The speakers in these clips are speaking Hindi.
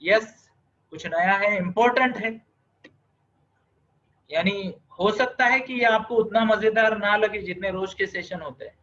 यस, कुछ नया है, इम्पोर्टेंट है, यानी हो सकता है कि ये आपको उतना मजेदार ना लगे जितने रोज के सेशन होते हैं,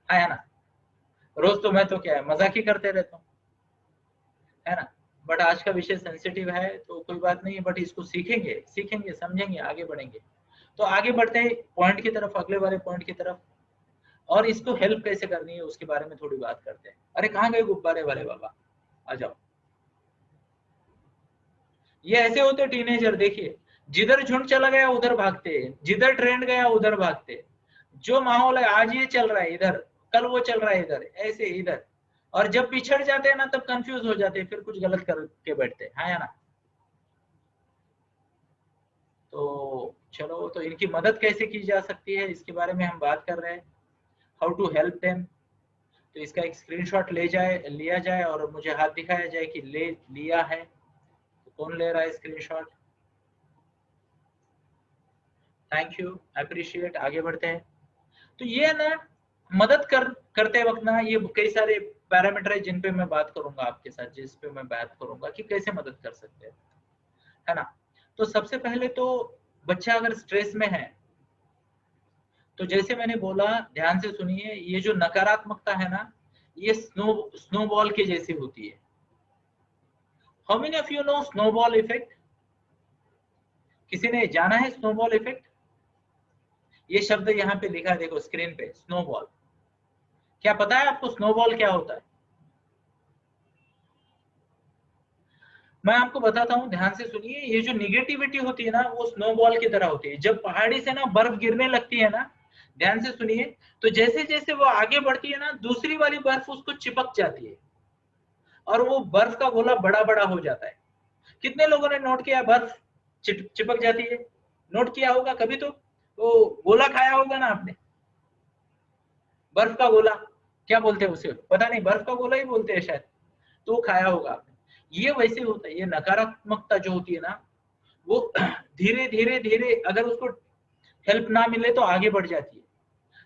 है ना। रोज तो मैं तो क्या है मजाक ही करते रहता हूँ, है ना। बट आज का विषय सेंसिटिव है तो कोई बात नहीं, बट इसको सीखेंगे सीखेंगे समझेंगे, आगे बढ़ेंगे। तो आगे बढ़ते हैं पॉइंट की तरफ, अगले वाले पॉइंट की तरफ, और इसको हेल्प कैसे करनी है उसके बारे में थोड़ी बात करते हैं। अरे कहाँ गए गुब्बारे वाले बाबा, आ जाओ। ये ऐसे होते टीनेजर, देखिए, जिधर झुंड चला गया उधर भागते, जिधर ट्रेंड गया उधर भागते। जो माहौल है आज ये चल रहा है इधर, कल वो चल रहा है इधर, ऐसे इधर। और जब पिछड़ जाते हैं ना तब कंफ्यूज हो जाते हैं, फिर कुछ गलत करके बैठते हैं, है ना। तो चलो, तो इनकी मदद कैसे की जा सकती है इसके बारे में हम बात कर रहे हैं, हाउ टू हेल्प देम। तो इसका एक स्क्रीनशॉट लिया जाए और मुझे हाथ दिखाया जाए कि ले लिया है। तो कौन ले रहा है स्क्रीनशॉट? Thank you, appreciate. आगे बढ़ते हैं। तो ये ना, मदद करते वक्त ना ये कई सारे पैरामीटर है जिन पे मैं बात करूंगा आपके साथ, जिस पे मैं बात करूंगा कि कैसे मदद कर सकते हैं, है ना। तो सबसे पहले तो बच्चा अगर स्ट्रेस में है, तो जैसे मैंने बोला, ध्यान से सुनिए, ये जो नकारात्मकता है ना, ये स्नोबॉल के जैसी होती है। How many of you know snowball effect? किसी ने जाना है स्नोबॉल इफेक्ट? ये शब्द यहाँ पे लिखा है, देखो स्क्रीन पे, स्नोबॉल। क्या पता है आपको स्नोबॉल क्या होता है? मैं आपको बताता हूँ, ध्यान से सुनिए। ये जो निगेटिविटी होती है ना, वो स्नोबॉल की तरह होती है। जब पहाड़ी से ना बर्फ गिरने लगती है ना, ध्यान से सुनिए, तो जैसे जैसे वो आगे बढ़ती है ना, दूसरी वाली बर्फ उसको चिपक जाती है और वो बर्फ का गोला बड़ा बड़ा हो जाता है। कितने लोगों ने नोट किया बर्फ चिपक जाती है? नोट किया होगा कभी तो। वो गोला खाया होगा ना आपने, बर्फ का गोला। क्या बोलते हैं उसे, पता नहीं, बर्फ का गोला ही बोलते हैं शायद। तो खाया होगा आपने। ये वैसे होता है, ये नकारात्मकता जो होती है ना, वो धीरे धीरे धीरे अगर उसको हेल्प ना मिले तो आगे बढ़ जाती है।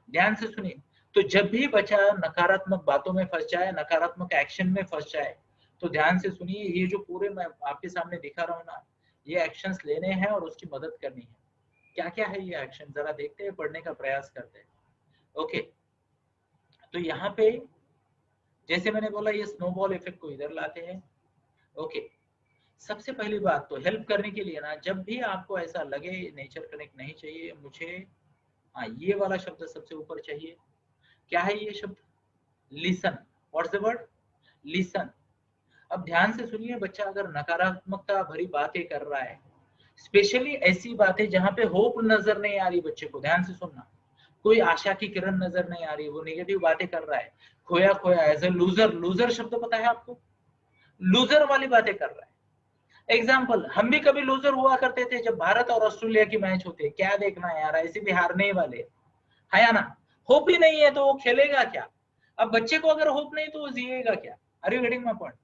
ध्यान से सुनिए। तो जब भी बच्चा नकारात्मक बातों में फंस जाए, नकारात्मक एक्शन में फंस जाए, तो ध्यान से सुनिए, ये जो पूरे मैं आपके सामने दिखा रहा हूँ ना, ये एक्शंस लेने हैं और उसकी मदद करनी है। क्या क्या है ये एक्शन, जरा देखते हैं, पढ़ने का प्रयास करते हैं। ओके, तो यहाँ पे जैसे मैंने बोला, ये स्नोबॉल इफेक्ट को इधर लाते हैं। ओके, सबसे पहली बात तो हेल्प करने के लिए ना, जब भी आपको ऐसा लगे नेचर कनेक्ट नहीं चाहिए मुझे, हाँ ये वाला शब्द सबसे ऊपर चाहिए। क्या है ये शब्द? Listen. What's the word? Listen. अब ध्यान से सुनिए, बच्चा अगर नकारात्मकता भरी बातें कर रहा है, स्पेशली ऐसी बातें जहां पे होप नजर नहीं आ रही बच्चे को, ध्यान से सुनना, कोई आशा की किरण नजर नहीं आ रही, वो नेगेटिव बातें कर रहा है, खोया खोया, एज ए लूजर, लूजर शब्द पता है आपको? लूजर वाली बातें कर रहा है। एग्जाम्पल, हम भी कभी लूजर हुआ करते थे जब भारत और ऑस्ट्रेलिया की मैच होती है, क्या देखना है यार, ऐसे भी हारने ही वाले, है या ना। होप ही नहीं है तो वो खेलेगा क्या? अब बच्चे को अगर होप नहीं तो वो जिएगा क्या? Are you getting my point?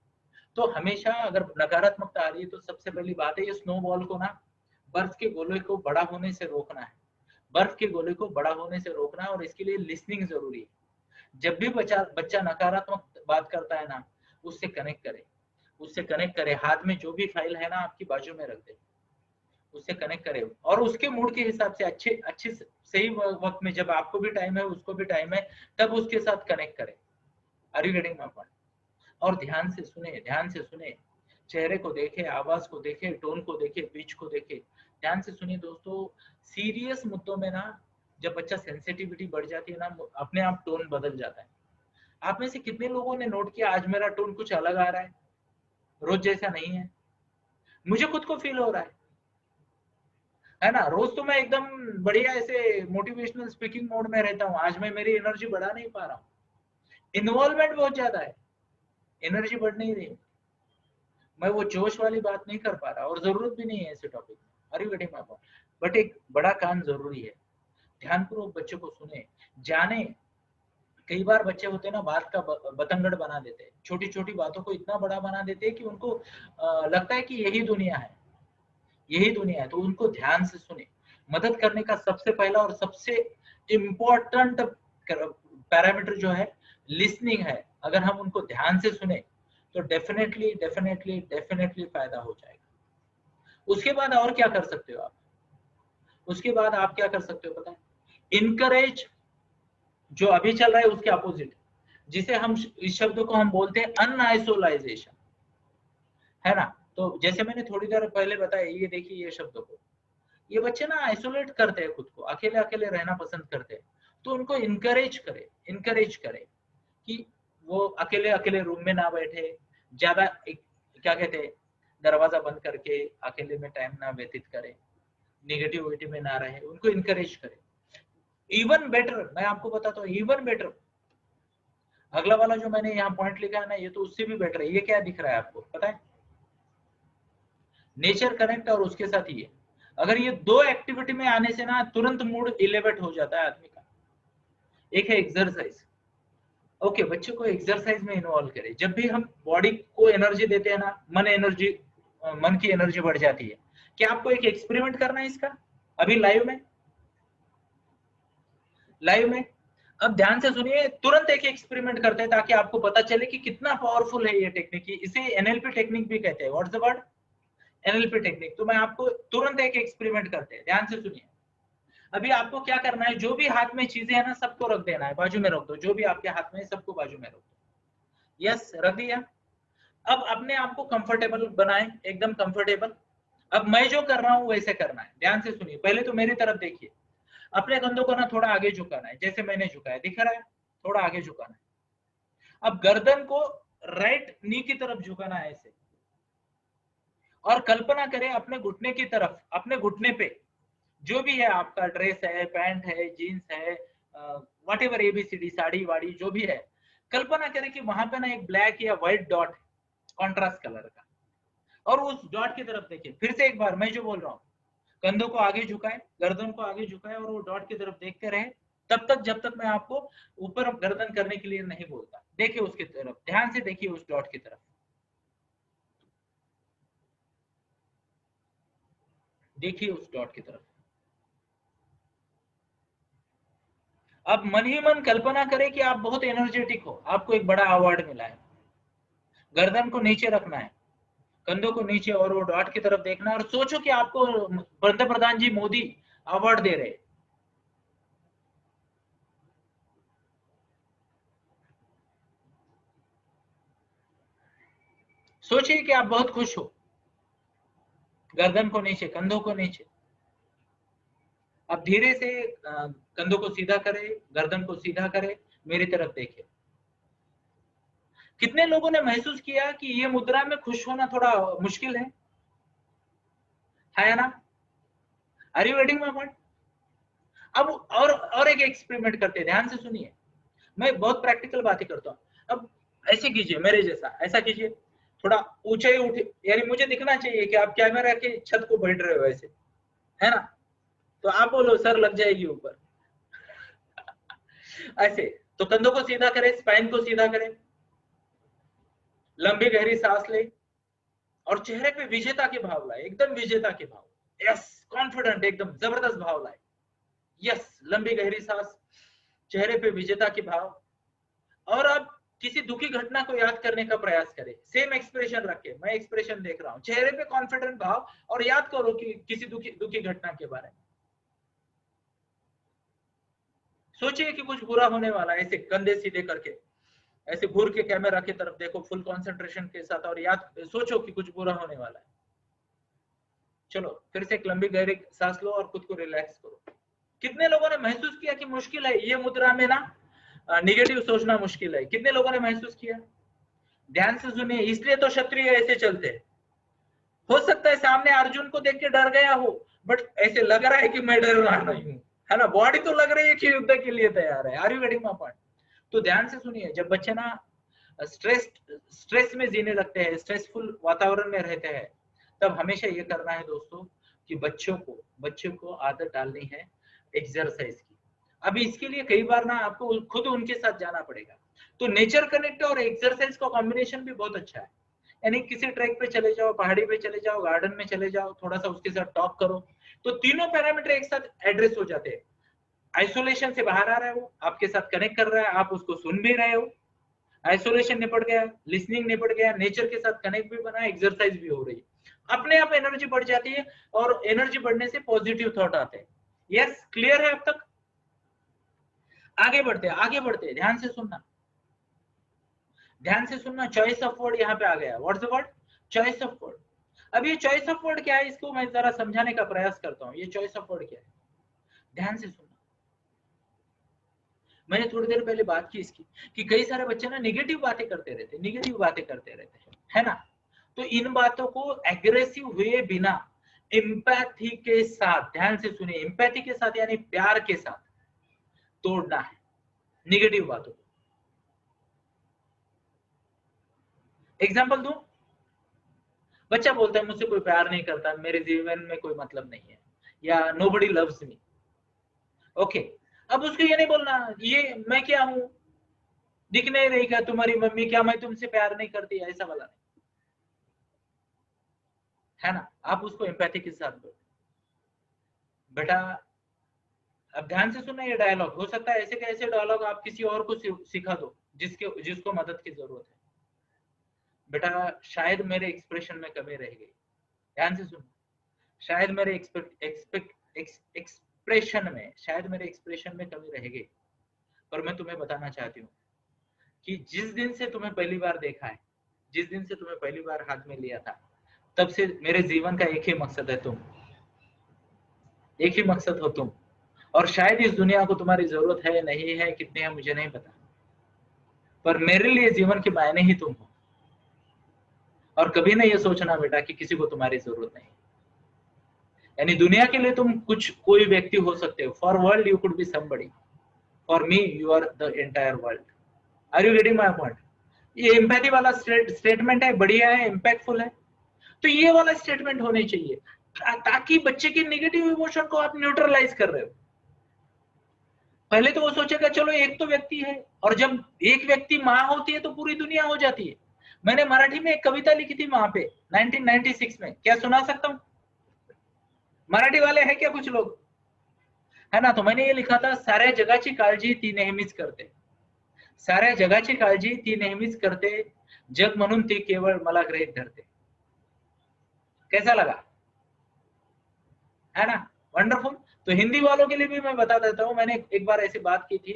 तो हमेशा अगर नकारात्मकता आ रही है तो सबसे पहली बात है, ये स्नोबॉल को ना, बर्फ के गोले को बड़ा होने से रोकना है। बर्फ के गोले को बड़ा होने से रोकना है, और इसके लिए लिसनिंग जरूरी है। जब भी बच्चा बच्चा नकारात्मक बात करता है ना, उससे कनेक्ट करे, उससे कनेक्ट करे, हाथ में जो भी फाइल है ना आपकी बाजू में रख दे, उससे कनेक्ट करे, और उसके मूड के हिसाब से अच्छे अच्छे सही वक्त में, जब आपको भी टाइम है उसको भी टाइम है, तब उसके साथ कनेक्ट करे। Are you getting my point? और ध्यान से सुने, ध्यान से सुने, चेहरे को देखे, आवाज को देखे, टोन को देखे, पिच को देखे। ध्यान से सुनिए दोस्तों, सीरियस मुद्दों में ना, जब बच्चा सेंसिटिविटी बढ़ जाती है ना, अपने आप टोन बदल जाता है। आप में से कितने लोगों ने नोट किया आज मेरा टोन कुछ अलग आ रहा है, रोज जैसा नहीं है? मुझे खुद को फील हो रहा है ना। रोज तो मैं एकदम बढ़िया ऐसे मोटिवेशनल स्पीकिंग मोड में रहता हूँ, आज मैं मेरी एनर्जी बढ़ा नहीं पा रहा हूँ। इन्वॉल्वमेंट बहुत ज्यादा है, एनर्जी बढ़ नहीं रही, मैं वो जोश वाली बात नहीं कर पा रहा, और जरूरत भी नहीं है ऐसे टॉपिक में। अरे बेटे मापा, बट एक बड़ा काम जरूरी है। ध्यानपूर्वक बच्चों को सुने, जाने। कई बार बच्चे होते हैं ना, बात का बतंगड़ बना देते हैं, छोटी छोटी बातों को इतना बड़ा बना देते हैं कि उनको लगता है कि यही दुनिया है, यही दुनिया है। तो उनको ध्यान से सुने। मदद करने का सबसे पहला और सबसे इम्पोर्टेंट पैरामीटर जो है, लिसनिंग है। अगर हम उनको ध्यान से सुने तो डेफिनेटली डेफिनेटली डेफिनेटली फायदा हो जाएगा। उसके बाद और क्या कर सकते हो आप? उसके बाद आप क्या कर सकते हो पता है? इनकरेज, जो अभी चल रहा है उसके अपोजिट, जिसे हम इस शब्द को हम बोलते हैं अनआइसोलाइजेशन, है ना। तो जैसे मैंने थोड़ी देर पहले बताया, ये देखिए ये शब्द को, ये बच्चे ना आइसोलेट करते हैं खुद को, अकेले अकेले रहना पसंद करते हैं। तो उनको इनकरेज करे कि वो अकेले अकेले रूम में ना बैठे, ज्यादा क्या कहते हैं, दरवाजा बंद करके अकेले में टाइम ना व्यतीत करे, निगेटिविटी में ना रहे, उनको इनकरेज करे। इवन बेटर, मैं आपको बताता हूँ, इवन बेटर, अगला वाला जो मैंने यहाँ पॉइंट लिखा है ना, ये तो उससे भी बेटर है। ये क्या दिख रहा है आपको पता है? नेचर कनेक्ट और उसके साथ ये, अगर ये दो एक्टिविटी में आने से ना तुरंत मूड इलेवेट हो जाता है आदमी का। एक है एक्सरसाइज, ओके, बच्चों को एक्सरसाइज में इन्वॉल्व करें। जब भी हम बॉडी को एनर्जी देते हैं ना, मन की एनर्जी बढ़ जाती है। क्या आपको एक एक्सपेरिमेंट करना है इसका अभी लाइव में? अब ध्यान से सुनिए, तुरंत एक एक्सपेरिमेंट करते हैं ताकि आपको पता चले कि कितना पावरफुल है ये टेक्निक। इसे एनएलपी टेक्निक भी कहते हैं। What's the word? NLP technique. तो मैं आपको तुरंत एक एक्सपेरिमेंट करते हैं, ध्यान से सुनिए। अभी आपको क्या करना है, जो भी हाथ में चीजें है ना सबको रख देना है, बाजू में रख दो। जो भी आपके हाथ में है सबको बाजू में रख दो। यस, रख दिया। अब अपने आप को कंफर्टेबल बनाएं, एकदम कंफर्टेबल। अब मैं जो कर रहा हूं वैसे करना है, ध्यान से सुनिए। पहले तो मेरी तरफ देखिए, अपने कंधों को ना थोड़ा आगे झुकाना है, जैसे मैंने झुकाया, दिख रहा है? थोड़ा आगे झुकाना है। अब गर्दन को राइट नी की तरफ झुकाना है ऐसे, और कल्पना करें अपने घुटने की तरफ, अपने घुटने पे जो भी है आपका, ड्रेस है, पैंट है, जीन्स है, वट एवर, एबीसीडी, साड़ी वाड़ी जो भी है, कल्पना करें कि वहां पे ना एक ब्लैक या व्हाइट डॉट है, कॉन्ट्रास्ट कलर का। और उस डॉट की तरफ देखिए, फिर से एक बार मैं जो बोल रहा हूँ, कंधों को आगे झुकाए, गर्दन को आगे झुकाए, और वो डॉट की तरफ देखते रहे तब तक, जब तक मैं आपको ऊपर गर्दन करने के लिए नहीं बोलता। देखिए उसकी तरफ, ध्यान से देखिए उस डॉट की तरफ, देखिए उस डॉट की तरफ। अब मन ही मन कल्पना करें कि आप बहुत एनर्जेटिक हो, आपको एक बड़ा अवार्ड मिला है। गर्दन को नीचे रखना है, कंधों को नीचे, और वो डॉट की तरफ देखना है, और सोचो कि आपको पंतप्रधान जी मोदी अवार्ड दे रहे। सोचिए कि आप बहुत खुश हो। गर्दन को नीचे, कंधों को नीचे। अब धीरे से कंधों को सीधा करे, गर्दन को सीधा करे, मेरी तरफ देखिए। कितने लोगों ने महसूस किया कि ये मुद्रा में खुश होना थोड़ा मुश्किल है ना? Are you getting my point? अब और एक एक्सपेरिमेंट करते हैं, ध्यान से सुनिए। मैं बहुत प्रैक्टिकल बातें करता हूँ। अब ऐसे कीजिए, मेरे जैसा ऐसा कीजिए, थोड़ा ऊंचाई उठे, यानी मुझे दिखना चाहिए कि आप कैमरा के छत को बैठ रहे हो ऐसे, है ना? तो आप बोलो सर लग जाएगी ऊपर। ऐसे, तो कंधों को सीधा करें, स्पाइन को सीधा करें, लंबी गहरी सांस ले, और चेहरे पे विजेता के भाव लाए, एकदम विजेता के भाव। यस, कॉन्फिडेंट, एकदम जबरदस्त भाव लाए। यस, लंबी गहरी सांस, चेहरे पे विजेता के भाव। और अब किसी दुखी घटना को याद करने का प्रयास करें, सेम एक्सप्रेशन रखे, मैं एक्सप्रेशन देख रहा हूं, चेहरे पे कॉन्फिडेंट भाव, और याद करो कि किसी दुखी घटना के बारे में। सोचिए कि कुछ बुरा होने वाला है, ऐसे कंधे सीधे करके, ऐसे घूर के कैमरा की तरफ देखो फुल कंसंट्रेशन के साथ, और याद सोचो कि कुछ बुरा होने वाला है। चलो फिर से एक लंबी गहरी सांस लो और खुद को रिलैक्स करो। कितने लोगों ने महसूस किया कि मुश्किल है ये मुद्रा में ना निगेटिव सोचना मुश्किल है? कितने लोगों ने महसूस किया? ध्यान से सुनिए, इसलिए तो क्षत्रिय ऐसे चलते हैं। हो सकता है सामने अर्जुन को देख के डर गया हो, बट ऐसे लग रहा है कि मैं डर रहा नहीं हूं, है ना? बॉडी तो लग रही है कि युद्ध के लिए तैयार है। Are you getting my point? तो ध्यान से सुनिए, जब बच्चे ना स्ट्रेस में जीने लगते हैं, स्ट्रेसफुल वातावरण में रहते हैं, तब हमेशा ये करना है दोस्तों कि बच्चों को आदत डालनी है एक्सरसाइज की। अभी इसके लिए कई बार ना आपको खुद उनके साथ जाना पड़ेगा। तो नेचर कनेक्ट और एक्सरसाइज का कॉम्बिनेशन भी बहुत अच्छा है। यानी किसी ट्रैक पे चले जाओ, पहाड़ी पे चले जाओ, गार्डन में चले जाओ, थोड़ा सा उसके साथ टॉक करो, तो तीनों पैरामीटर एक साथ एड्रेस हो जाते हैं। आइसोलेशन से बाहर आ रहा है, वो आपके साथ कनेक्ट कर रहा है, आप उसको सुन भी रहे हो, आइसोलेशन निपट गया, लिसनिंग निपट गया, नेचर के साथ कनेक्ट भी बना, एक्सरसाइज भी हो रही है, अपने आप एनर्जी बढ़ जाती है और एनर्जी बढ़ने से पॉजिटिव थॉट आते हैं। यस, क्लियर है अब तक? आगे बढ़ते हैं, आगे बढ़ते हैं, ध्यान से सुनना, ध्यान से सुनना। चॉइस ऑफ वर्ड यहाँ पे आ गया। What's the word? Choice of word. अब ये चॉइस ऑफ वर्ड क्या है, इसको मैं जरा समझाने का प्रयास करता हूँ। ये चॉइस ऑफ वर्ड क्या है, ध्यान से सुनना। मैंने थोड़ी देर पहले बात की इसकी कि कई सारे बच्चे ना निगेटिव बातें करते रहते, निगेटिव बातें करते रहते है ना। तो इन बातों को एग्रेसिव हुए बिना एम्पैथी के साथ, ध्यान से सुनिए, एम्पैथी के साथ यानी प्यार के साथ तोड़ना है निगेटिव बातों को। एग्जाम्पल दूं, बच्चा बोलता है मुझसे कोई प्यार नहीं करता, मेरे जीवन में कोई मतलब नहीं है, या नोबडी लव्स मी। ओके, अब उसको ये नहीं बोलना ये मैं क्या हूं, दिख नहीं रही क्या तुम्हारी मम्मी, क्या मैं तुमसे प्यार नहीं करती, ऐसा वाला नहीं, है ना। आप उसको एम्पैथी के साथ बोलो, बेटा अब ध्यान से सुनना ये डायलॉग। हो सकता है ऐसे के ऐसे डायलॉग आप किसी और को सिखा दो जिसको मदद की जरूरत है। बेटा शायद मेरे एक्सप्रेशन में कमी रह गई, ध्यान से सुनो, शायद मेरे एक्सप्रेशन में कमी रह गई, पर मैं तुम्हें बताना चाहती हूँ कि जिस दिन से तुम्हें पहली बार देखा है, जिस दिन से तुम्हें पहली बार हाथ में लिया था, तब से मेरे जीवन का एक ही मकसद है, तुम, एक ही मकसद हो तुम। और शायद इस दुनिया को तुम्हारी जरूरत है नहीं है, कितने है मुझे नहीं पता, पर मेरे लिए जीवन के मायने ही तुम हो। और कभी नहीं ये सोचना बेटा कि किसी को तुम्हारी जरूरत नहीं, यानी दुनिया के लिए तुम कुछ कोई व्यक्ति हो सकते हो। For world you could be somebody, for me you are the entire world. Are you getting my point? ये एम्पैथी वाला स्टेटमेंट है, बढ़िया है, इम्पैक्टफुल है। तो ये वाला स्टेटमेंट होने चाहिए ताकि बच्चे के नेगेटिव इमोशन को आप न्यूट्रलाइज कर रहे हो। पहले तो वो सोचेगा चलो एक तो व्यक्ति है, और जब एक व्यक्ति माँ होती है तो पूरी दुनिया हो जाती है। मैंने मराठी में एक कविता लिखी थी वहां पे 1996 में, क्या सुना सकता हूँ? मराठी वाले हैं क्या कुछ लोग? है ना। तो मैंने ये लिखा था, साऱ्या जगाची काळजी ती नेहमीच करते, साऱ्या जगाची काळजी ती नेहमीच करते, जग म्हणून ती केवळ मला गृहीत धरते। कैसा लगा, है ना? वंडरफुल। तो हिंदी वालों के लिए भी मैं बता देता हूँ, मैंने एक बार ऐसी बात की थी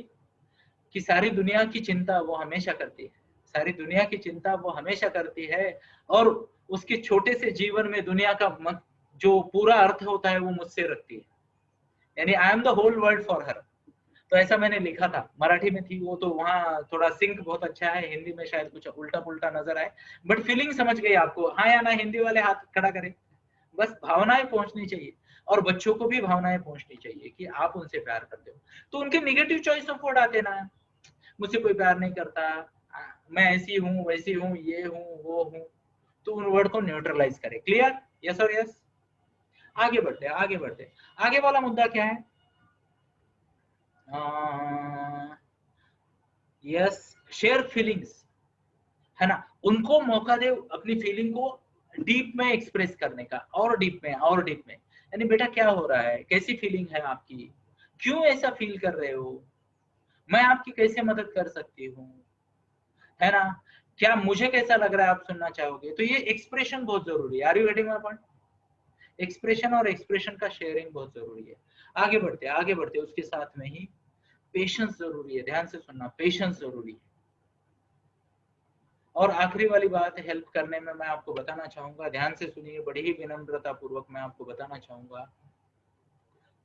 कि सारी दुनिया की चिंता वो हमेशा करती है, सारी दुनिया की चिंता वो हमेशा करती है, और उसके छोटे से जीवन में दुनिया का जो पूरा अर्थ होता है वो मुझसे रखती है, यानी I am the whole world for her. तो ऐसा मैंने लिखा था, मराठी में थी वो, तो वहाँ थोड़ा सिंक बहुत अच्छा है, हिंदी में शायद कुछ उल्टा पुल्टा नजर आए, बट फीलिंग समझ गई आपको, हाँ या ना? हिंदी वाले हाथ खड़ा करें। बस भावनाएं पहुंचनी चाहिए, और बच्चों को भी भावनाएं पहुंचनी चाहिए कि आप उनसे प्यार करते हो। तो उनके निगेटिव चॉइस ऑफ वर्ड आते ना, मुझसे कोई प्यार नहीं करता, मैं ऐसी हूँ वैसी हूँ, ये हूँ वो हूँ, तो उन वर्ड को न्यूट्रलाइज करें। क्लियर? यस और यस। आगे बढ़ते, आगे बढ़ते। आगे वाला मुद्दा क्या है? यस, शेयर फीलिंग्स, है ना। उनको मौका दे अपनी फीलिंग को डीप में एक्सप्रेस करने का, और डीप में, और डीप में, यानी बेटा क्या हो रहा है, कैसी फीलिंग है आपकी, क्यों ऐसा फील कर रहे हो, मैं आपकी कैसे मदद कर सकती हूँ, है ना, क्या मुझे कैसा लग रहा है, आप सुनना चाहोगे। तो ये एक्सप्रेशन बहुत जरूरी है। Are you getting my point? Expression और एक्सप्रेशन का शेयरिंग बहुत जरूरी है। आगे बढ़ते, आगे बढ़ते, उसके साथ में ही पेशेंस जरूरी है, ध्यान से सुनना, पेशेंस जरूरी है। और आखिरी वाली बात हेल्प करने में मैं आपको बताना चाहूंगा, ध्यान से सुनिए, बड़ी ही विनम्रता पूर्वक मैं आपको बताना चाहूंगा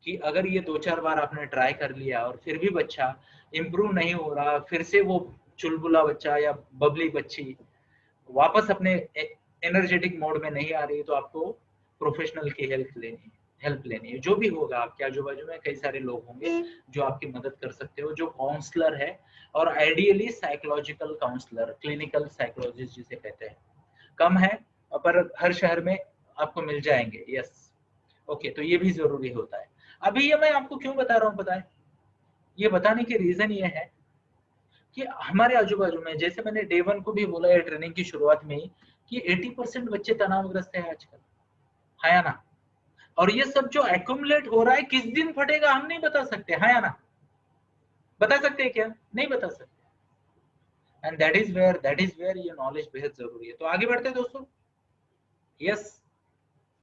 कि अगर ये 2-4 बार आपने ट्राई कर लिया और फिर भी बच्चा इम्प्रूव नहीं हो रहा, फिर से वो चुलबुला बच्चा या बबली बच्ची वापस अपने एनर्जेटिक मोड में नहीं आ रही, तो आपको प्रोफेशनल की हेल्प लेनी है। जो भी होगा, आपके आजू बाजू में कई सारे लोग होंगे जो आपकी मदद कर सकते हो, जो काउंसलर है, और ideally psychological counsellor, clinical psychologist जिसे कहते हैं, कम है पर हर शहर में आपको मिल जाएंगे। यस, ओके, तो ये भी जरूरी होता है। अभी ये मैं आपको क्यों बता रहा हूँ पता है? ये बताने की रीजन ये है कि हमारे आजू बाजू में, जैसे मैंने डे 1 को भी बोला है ट्रेनिंग की शुरुआत में ही, कि 80% बच्चे तनावग्रस्त है आजकल, है या ना। और ये सब जो एक्यूमुलेट हो रहा है, किस दिन फटेगा हम नहीं बता सकते, है या ना? बता सकते हैं क्या? नहीं बता सकते। एंड दैट इज वेयर ये नॉलेज बेहद जरूरी है। तो आगे बढ़ते हैं दोस्तों। यस,